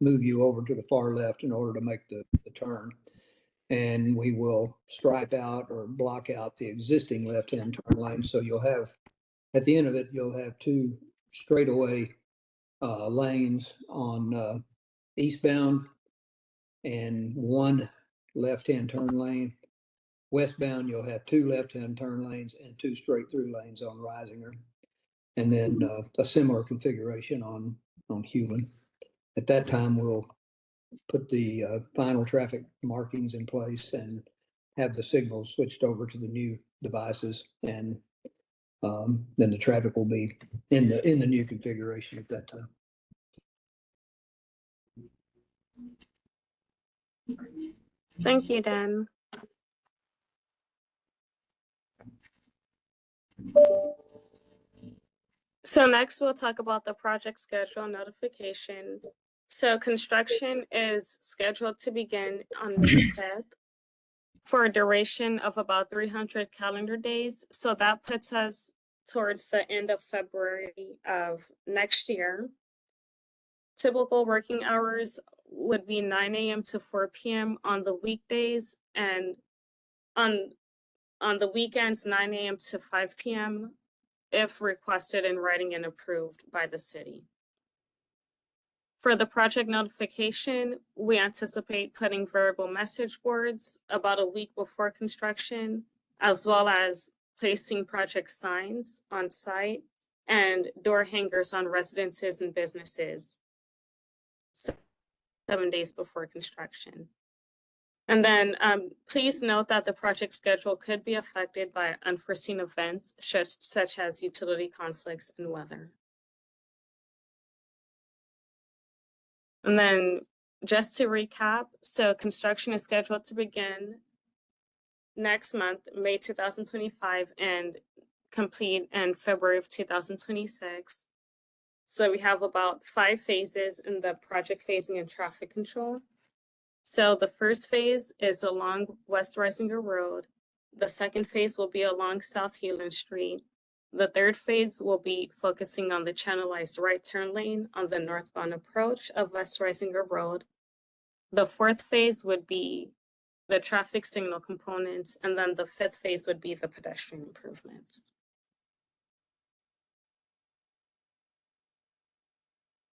move you over to the far left in order to make the turn. And we will stripe out or block out the existing left-hand turn lane. So you'll have, at the end of it, you'll have two straightaway lanes on eastbound and one left-hand turn lane. Westbound, you'll have two left-hand turn lanes and two straight-through lanes on Risinger. And then a similar configuration on Hulen. At that time, we'll put the final traffic markings in place and have the signals switched over to the new devices, and then the traffic will be in the new configuration at that time. Thank you, Dan. So next we'll talk about the project schedule notification. So construction is scheduled to begin on May 5th for a duration of about 300 calendar days. So that puts us towards the end of February of next year. Typical working hours would be 9 a.m. to 4 p.m. on the weekdays, and on the weekends, 9 a.m. to 5 p.m. if requested in writing and approved by the city. For the project notification, we anticipate putting variable message boards about a week before construction, as well as placing project signs on site and door hangers on residences and businesses 7 days before construction. And then please note that the project schedule could be affected by unforeseen events such as utility conflicts and weather. And then just to recap, so construction is scheduled to begin next month, May 2025, and complete in February of 2026. So we have about 5 phases in the project phasing and traffic control. So the first phase is along West Risinger Road. The second phase will be along South Hulen Street. The third phase will be focusing on the channelized right turn lane on the northbound approach of West Risinger Road. The fourth phase would be the traffic signal components, and then the fifth phase would be the pedestrian improvements.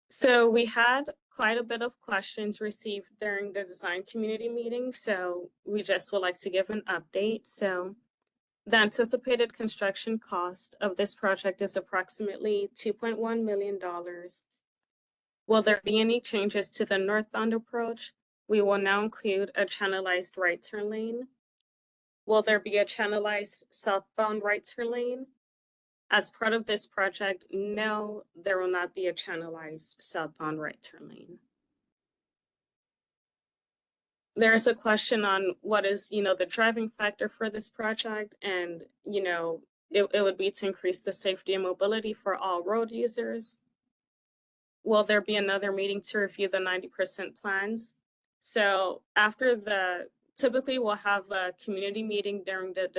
So we had quite a bit of questions received during the design community meeting, so we just would like to give an update. So the anticipated construction cost of this project is approximately $2.1 million. Will there be any changes to the northbound approach? We will now include a channelized right turn lane. Will there be a channelized southbound right turn lane? As part of this project, no, there will not be a channelized southbound right turn lane. There's a question on what is, the driving factor for this project, and, it would be to increase the safety and mobility for all road users. Will there be another meeting to review the 90% plans? So typically we'll have a community meeting during the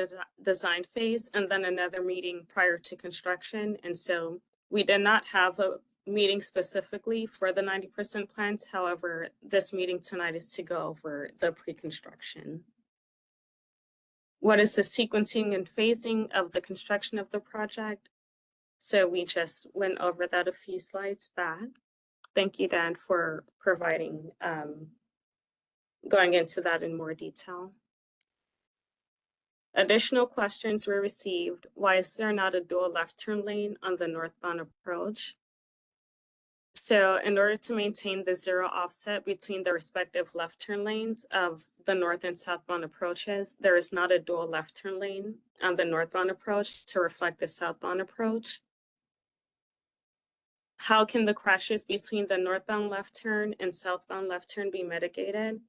design phase and then another meeting prior to construction. And so we did not have a meeting specifically for the 90% plans. However, this meeting tonight is to go over the pre-construction. What is the sequencing and phasing of the construction of the project? So we just went over that a few slides back. Thank you, Dan, for providing going into that in more detail. Additional questions were received. Why is there not a dual left turn lane on the northbound approach? So in order to maintain the zero offset between the respective left turn lanes of the north and southbound approaches, there is not a dual left turn lane on the northbound approach to reflect the southbound approach. How can the crashes between the northbound left turn and southbound left turn be mitigated?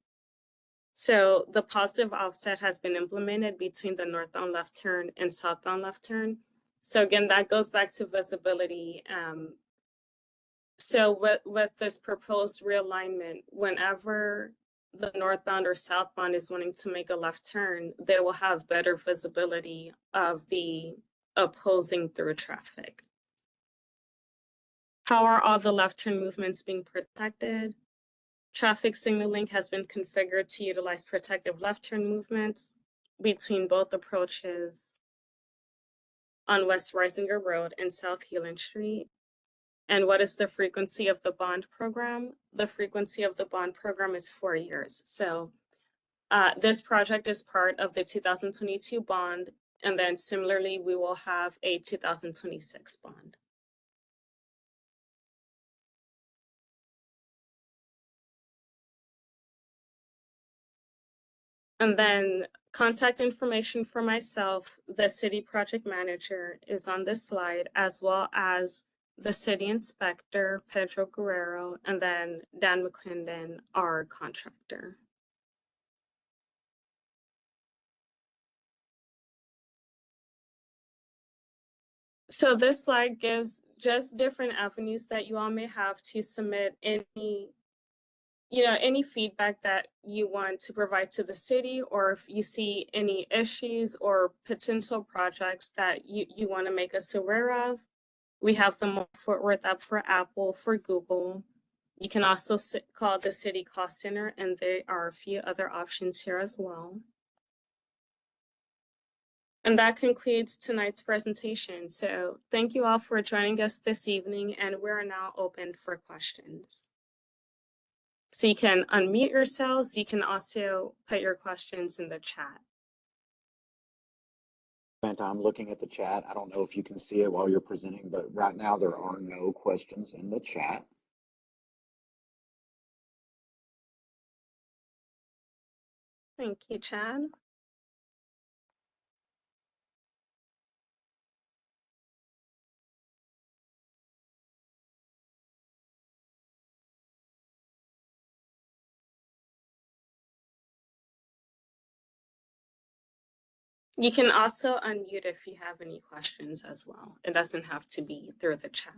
So the positive offset has been implemented between the northbound left turn and southbound left turn. So again, that goes back to visibility. So with this proposed realignment, whenever the northbound or southbound is wanting to make a left turn, they will have better visibility of the opposing through traffic. How are all the left turn movements being protected? Traffic signaling has been configured to utilize protective left turn movements between both approaches on West Risinger Road and South Hulen Street. And what is the frequency of the bond program? The frequency of the bond program is 4 years. So this project is part of the 2022 bond. And then similarly, we will have a 2026 bond. And then contact information for myself, the city project manager, is on this slide, as well as the city inspector, Pedro Guerrero, and then Dan McClendon, our contractor. So this slide gives just different avenues that you all may have to submit any feedback that you want to provide to the city, or if you see any issues or potential projects that you want to make us aware of. We have the More Fort Worth app for Apple, for Google. You can also call the city call center, and there are a few other options here as well. And that concludes tonight's presentation. So thank you all for joining us this evening, and we're now open for questions. So you can unmute yourselves. You can also put your questions in the chat. I'm looking at the chat. I don't know if you can see it while you're presenting, but right now there are no questions in the chat. Thank you, Chad. You can also unmute if you have any questions as well. It doesn't have to be through the chat.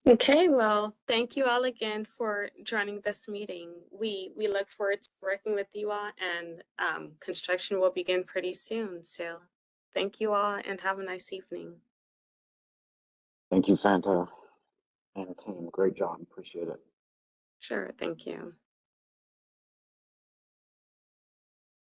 Okay, well, thank you all again for joining this meeting. We look forward to working with you all, and construction will begin pretty soon. So thank you all and have a nice evening. Thank you, Fanta and team. Great job. Appreciate it. Sure, thank you.